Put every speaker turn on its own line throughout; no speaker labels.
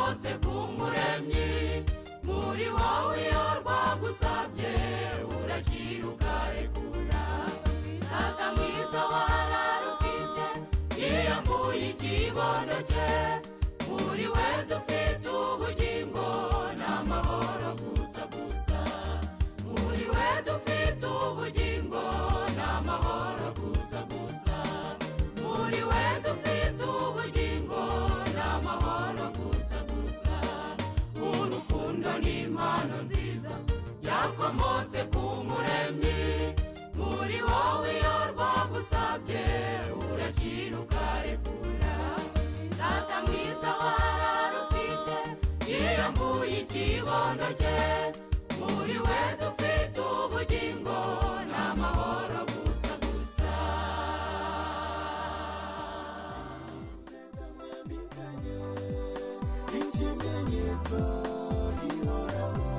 yakomotse ku muremyi muri wowe iyo rwagusabye urakira ukarekura data mwiza wararufite yiyambuye ikibondo cye muri we dufite ubugingo n'amahoro gusa gusa muri we dufite ubugingo n'amahoro gusa gusa muri we dufite ubugingo n'amahoro gusa gusa urukundo n'impano nziza yakomotse ku muremyi muri wowe iyo rwagusabye urakira ukarekura data mwiza wararufite yiyambuye ikibondo cye muri we dufite ubugingo n'amahoro gusa gusa
ikimenyetso gihoraho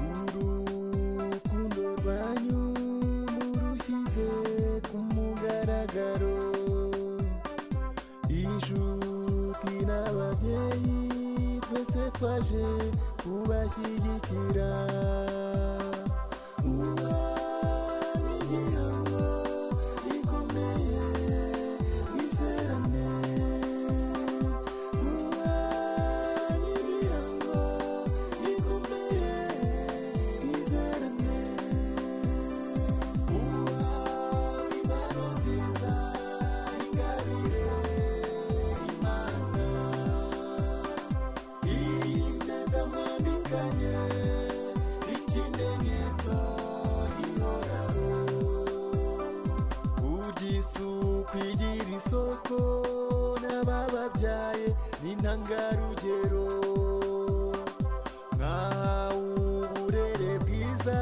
urukundo rwanyu murushyize ku mugaragaro inshuti n'ababyeyi twese twaje kubashyigikira igihango gikomeye bizerane igihango gikomeye bizerane impano nziza ingabire imana impeta mwambikanye ikimenyetso gihoraho ugisuku igira isoko n'abababyaye n'intangarugero mwahawe uburere bwiza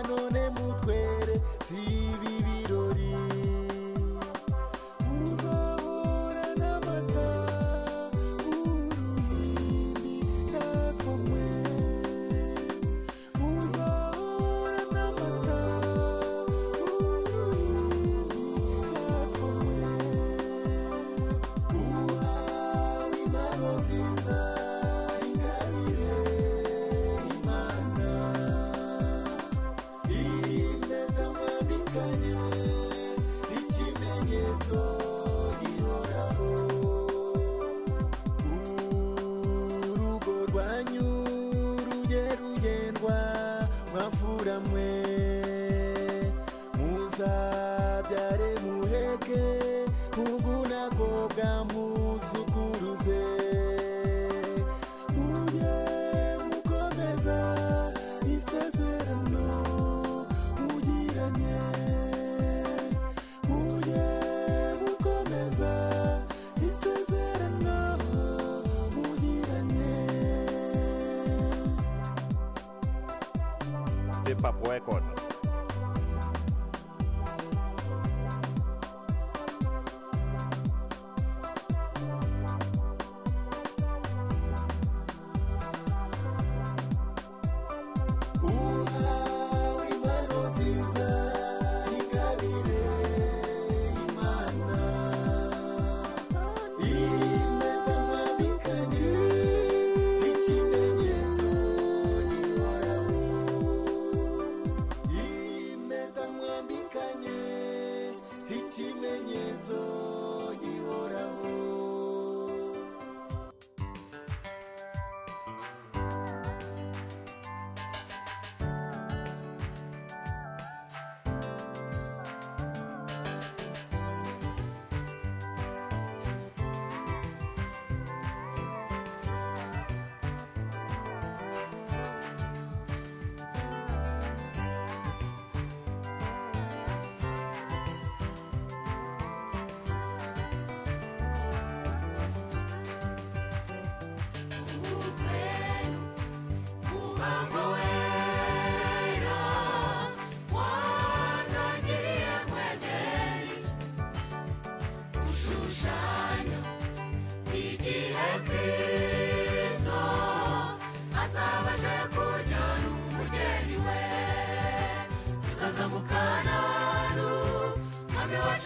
none mutwere sibi birori muzahora n'amata uruhimbi nakomwe muzahora n'amata uruhimbi nakomwe uhawe impano nziza ingabire imana impeta mwambikanye ikimenyetso gihoraho urugo rwanyu rujye rugendwa mwamfura mwe muzabyare muheke ubunakobwa muzukuruze mujye mukomeza isezerano mugiranye mujye mukomeza isezerano mugiranye
Step Up Record.
uhawe impano nziza ingabire imana impeta mwambikanye ikimenyetso gihoraho impeta mwambikanye ikimenyetso gihoraho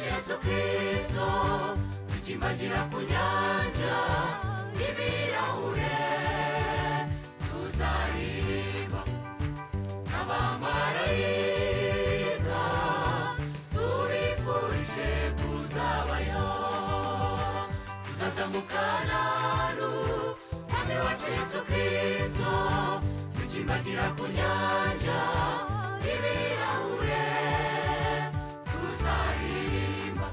Yesu Kristo, ikimagira ku nyanja yesu kristo tukimbagira ku nyanja y'ibirahure tuzaririmba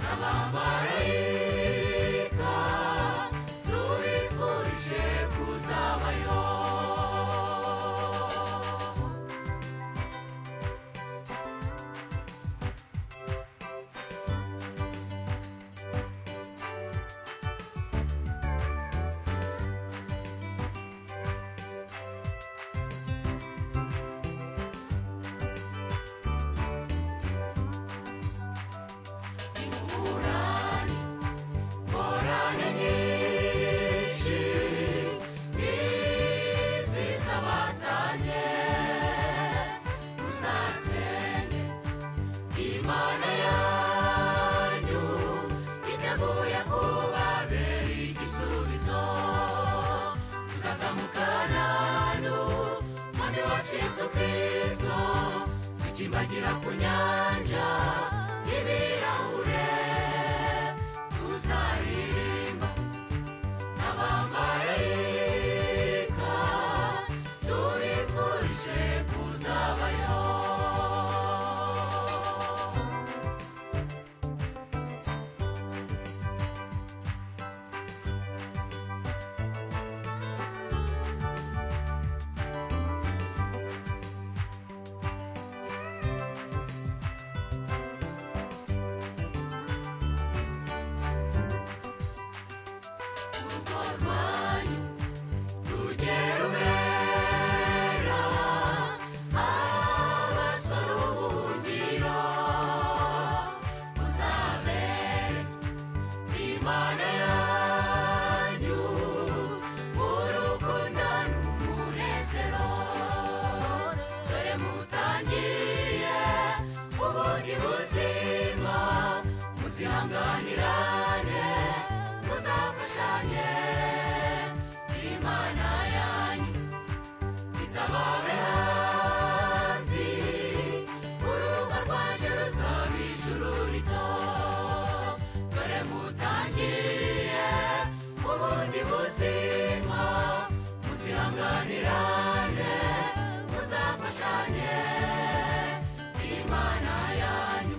n'abamarayika tubifurije kuzabayo. Yesu Kristo tukimbagira ku nyanja y'ibirahure tuzaririmba n'abamarayika tubifurije kuzabayo. Muzihanganirane muzafashanye imana yanyu izababe hafi urugo rwanyu ruzaba ijuru rito. Dore mutangiye ubundi buzima muzihanganirane muzafashanye imana yanyu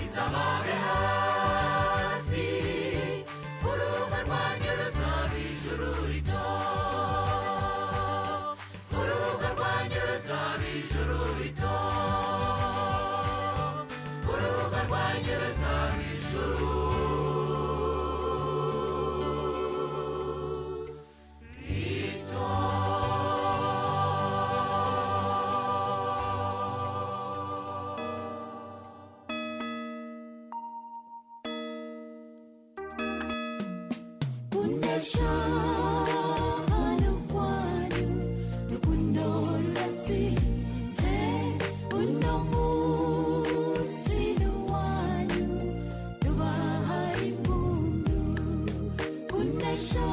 izababe hafi urugo rwanyu ruzaba ijuru rito. Urugo rwanyu ruzaba ijuru rito. Urugo rwanyu ruzaba ijuru rito.
Kunesha hano kwanyu rukundo ruratsinze uno munsi n'uwanyu tubahaye impundu. Kunesha